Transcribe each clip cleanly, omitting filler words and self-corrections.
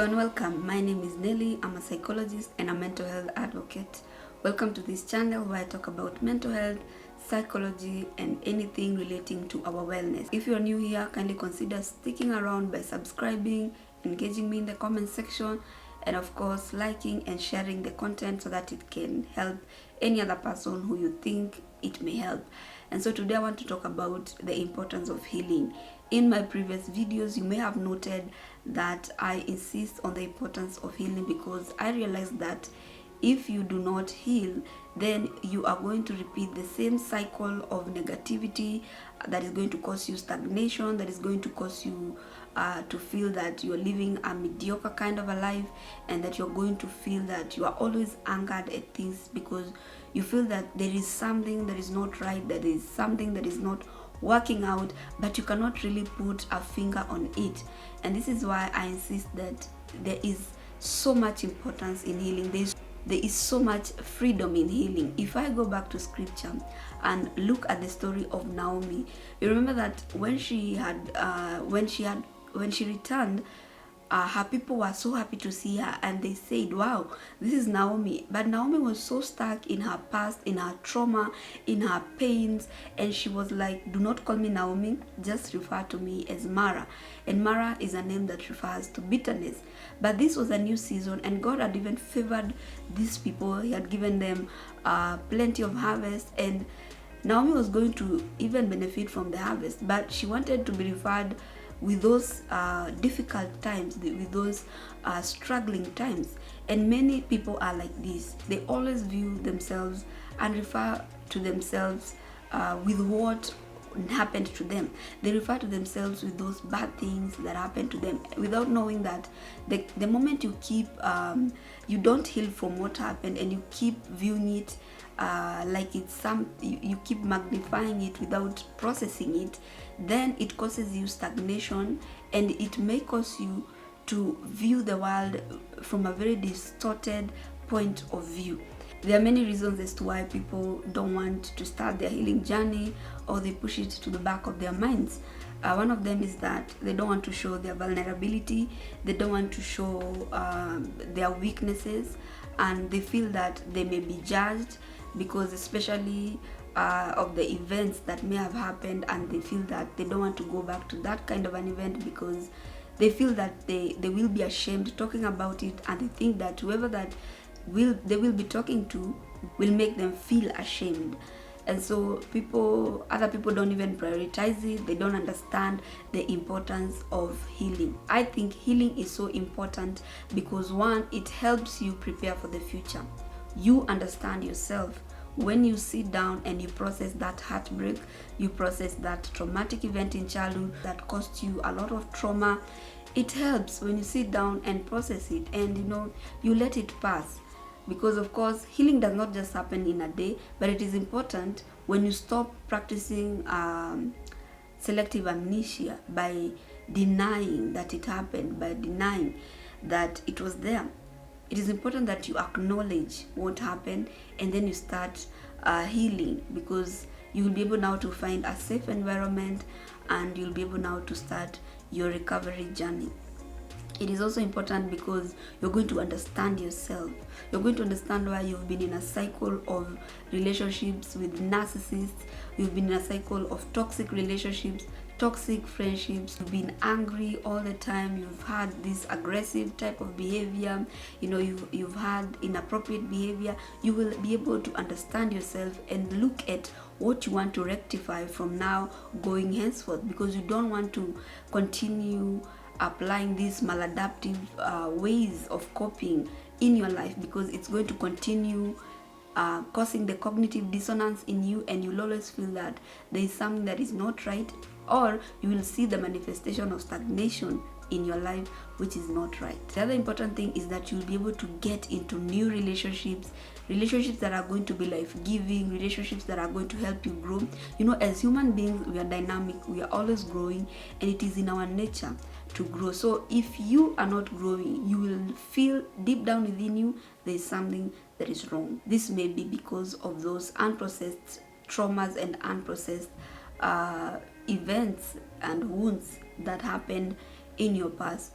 Hello and welcome. My name is Nelly. I'm a psychologist and a mental health advocate. Welcome to this channel where I talk about mental health, psychology, and anything relating to our wellness. If you're new here, kindly consider sticking around by subscribing, engaging me in the comment section, and of course liking and sharing the content so that it can help any other person who you think it may help. And so today I want to talk about the importance of healing. In my previous videos, you may have noted that I insist on the importance of healing because I realized that if you do not heal, then you are going to repeat the same cycle of negativity that is going to cause you stagnation, that is going to cause you to feel that you're living a mediocre kind of a life, and that you're going to feel that you are always angered at things because you feel that there is something that is not right, that is something that is not working out, but you cannot really put a finger on it. And this is why I insist that there is so much importance in healing. There is so much freedom in healing. If I go back to scripture and look at the story of Naomi, you remember that when she returned, her people were so happy to see her, and they said, wow, this is Naomi. But Naomi was so stuck in her past, in her trauma, in her pains, and she was like, do not call me Naomi, just refer to me as Mara. And Mara is a name that refers to bitterness. But this was a new season, and God had even favored these people. He had given them plenty of harvest, and Naomi was going to even benefit from the harvest, but she wanted to be referred with those difficult times, with those struggling times. And many people are like this. They always view themselves and refer to themselves with what happened to them. They refer to themselves with those bad things that happened to them, without knowing that the moment you keep you don't heal from what happened, and you keep viewing it like it's you keep magnifying it without processing it, then it causes you stagnation, and it may cause you to view the world from a very distorted point of view. There are many reasons as to why people don't want to start their healing journey, or they push it to the back of their minds. One of them is that they don't want to show their vulnerability, they don't want to show their weaknesses, and they feel that they may be judged because especially of the events that may have happened, and they feel that they don't want to go back to that kind of an event because they feel that they will be ashamed talking about it, and they think that whoever that they will be talking to will make them feel ashamed. And so other people don't even prioritize it. They don't understand the importance of healing. I think healing is so important because, one, it helps you prepare for the future. You understand yourself. When you sit down and you process that heartbreak, you process that traumatic event in childhood that caused you a lot of trauma, it helps when you sit down and process it, and you let it pass. Because of course healing does not just happen in a day, but it is important when you stop practicing selective amnesia by denying that it happened, by denying that it was there. It is important that you acknowledge what happened, and then you start healing, because you will be able now to find a safe environment, and you'll be able now to start your recovery journey. It is also important because you're going to understand yourself. You're going to understand why you've been in a cycle of relationships with narcissists. You've been in a cycle of toxic relationships, toxic friendships. You've been angry all the time. You've had this aggressive type of behavior. You've had inappropriate behavior. You will be able to understand yourself and look at what you want to rectify from now going henceforth, because you don't want to continue applying these maladaptive ways of coping in your life, because it's going to continue causing the cognitive dissonance in you, and you'll always feel that there is something that is not right, or you will see the manifestation of stagnation in your life, which is not right. The other important thing is that you'll be able to get into new relationships that are going to be life-giving, relationships that are going to help you grow. As human beings, we are dynamic, we are always growing, and it is in our nature to grow. So if you are not growing, you will feel deep down within you there is something that is wrong. This may be because of those unprocessed traumas and unprocessed events and wounds that happened in your past.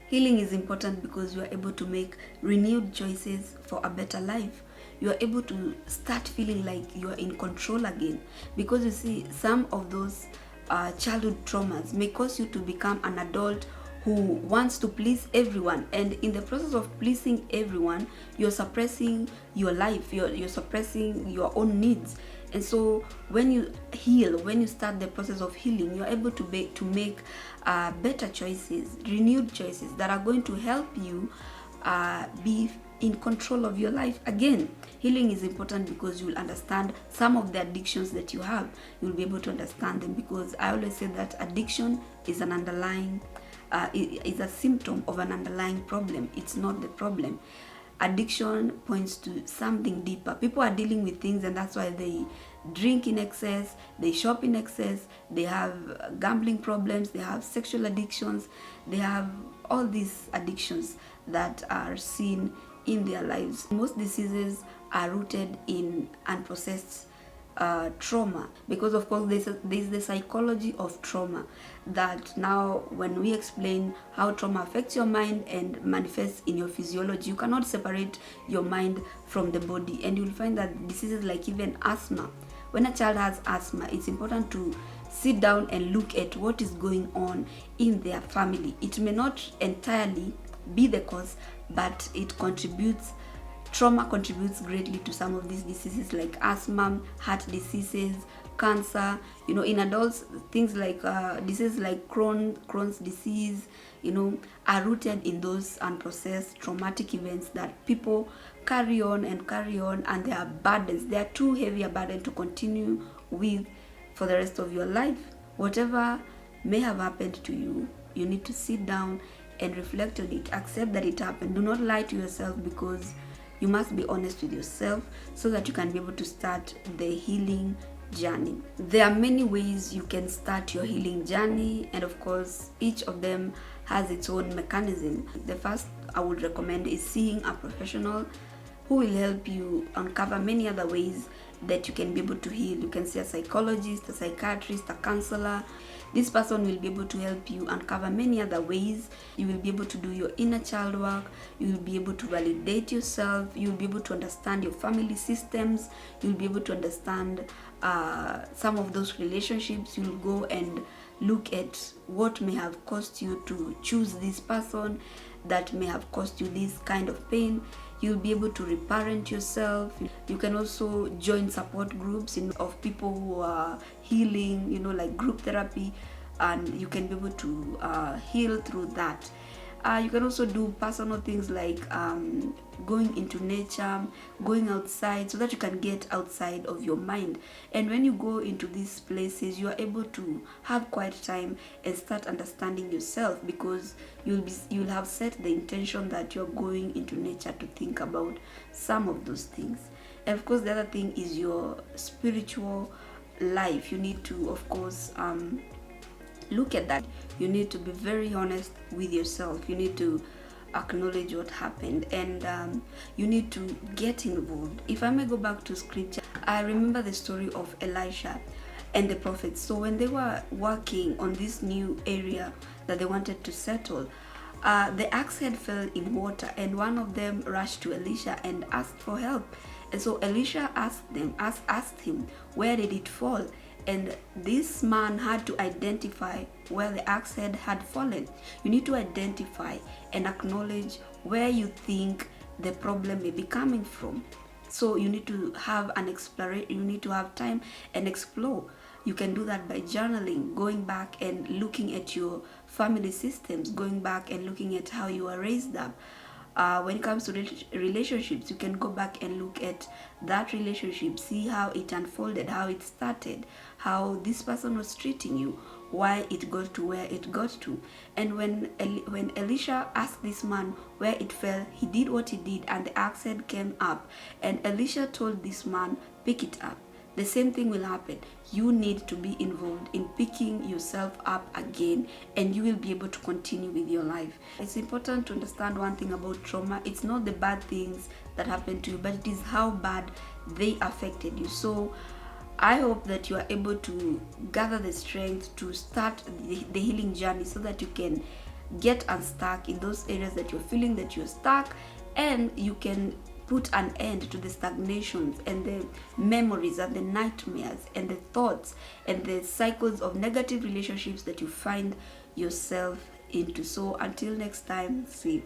Healing is important because you are able to make renewed choices for a better life. You are able to start feeling like you are in control again, because you see, some of those childhood traumas may cause you to become an adult who wants to please everyone, and in the process of pleasing everyone, you're suppressing your life, you're suppressing your own needs. And so when you heal, when you start the process of healing, you're able to make better choices, renewed choices that are going to help you be in control of your life again. Healing is important because you will understand some of the addictions that you have. You'll be able to understand them, because I always say that addiction is an underlying is a symptom of an underlying problem. It's not the problem. Addiction points to something deeper. People are dealing with things, and that's why they drink in excess, they shop in excess, they have gambling problems, they have sexual addictions, they have all these addictions that are seen in their lives. Most diseases are rooted in unprocessed trauma, because of course there's the psychology of trauma, that now when we explain how trauma affects your mind and manifests in your physiology, you cannot separate your mind from the body. And you'll find that diseases like even asthma, when a child has asthma, it's important to sit down and look at what is going on in their family. It may not entirely be the cause, but it contributes. Trauma contributes greatly to some of these diseases like asthma, heart diseases, cancer. In adults, things like diseases like Crohn's disease, are rooted in those unprocessed traumatic events that people carry on, and they are burdens. They are too heavy a burden to continue with for the rest of your life. Whatever may have happened to you, you need to sit down and reflect on it. Accept that it happened. Do not lie to yourself, because you must be honest with yourself so that you can be able to start the healing journey. There are many ways you can start your healing journey, and of course each of them has its own mechanism. The first I would recommend is seeing a professional who will help you uncover many other ways that you can be able to heal. You can see a psychologist, a psychiatrist, a counselor. This person will be able to help you uncover many other ways. You will be able to do your inner child work. You will be able to validate yourself. You will be able to understand your family systems. You will be able to understand some of those relationships. You will go and look at what may have caused you to choose this person, that may have caused you this kind of pain. You'll be able to reparent yourself. You can also join support groups of people who are healing, like group therapy, and you can be able to heal through that. You can also do personal things like going into nature, going outside, so that you can get outside of your mind. And when you go into these places, you are able to have quiet time and start understanding yourself, because you'll have set the intention that you're going into nature to think about some of those things. And of course, the other thing is your spiritual life. You need to, of course, look at that. You need to be very honest with yourself. You need to acknowledge what happened, and you need to get involved. If I may go back to scripture, I remember the story of Elisha and the prophets. So when they were working on this new area that they wanted to settle, the axe head fell in water, and one of them rushed to Elisha and asked for help. And so Elisha asked him, where did it fall? And this man had to identify where the axe head had fallen. You need to identify and acknowledge where you think the problem may be coming from. So you need to have an exploration. You need to have time and explore. You can do that by journaling, going back and looking at your family systems, going back and looking at how you were raised up. When it comes to relationships, you can go back and look at that relationship, see how it unfolded, how it started, how this person was treating you, why it got to where it got to. And when Elisha asked this man where it fell, he did what he did, and the axe head came up. And Elisha told this man, pick it up. The same thing will happen. You need to be involved in picking yourself up again, and you will be able to continue with your life. It's important to understand one thing about trauma. It's not the bad things that happen to you, but it is how bad they affected you. So I hope that you are able to gather the strength to start the healing journey, so that you can get unstuck in those areas that you're feeling that you're stuck, and you can put an end to the stagnations and the memories and the nightmares and the thoughts and the cycles of negative relationships that you find yourself into. So until next time, see.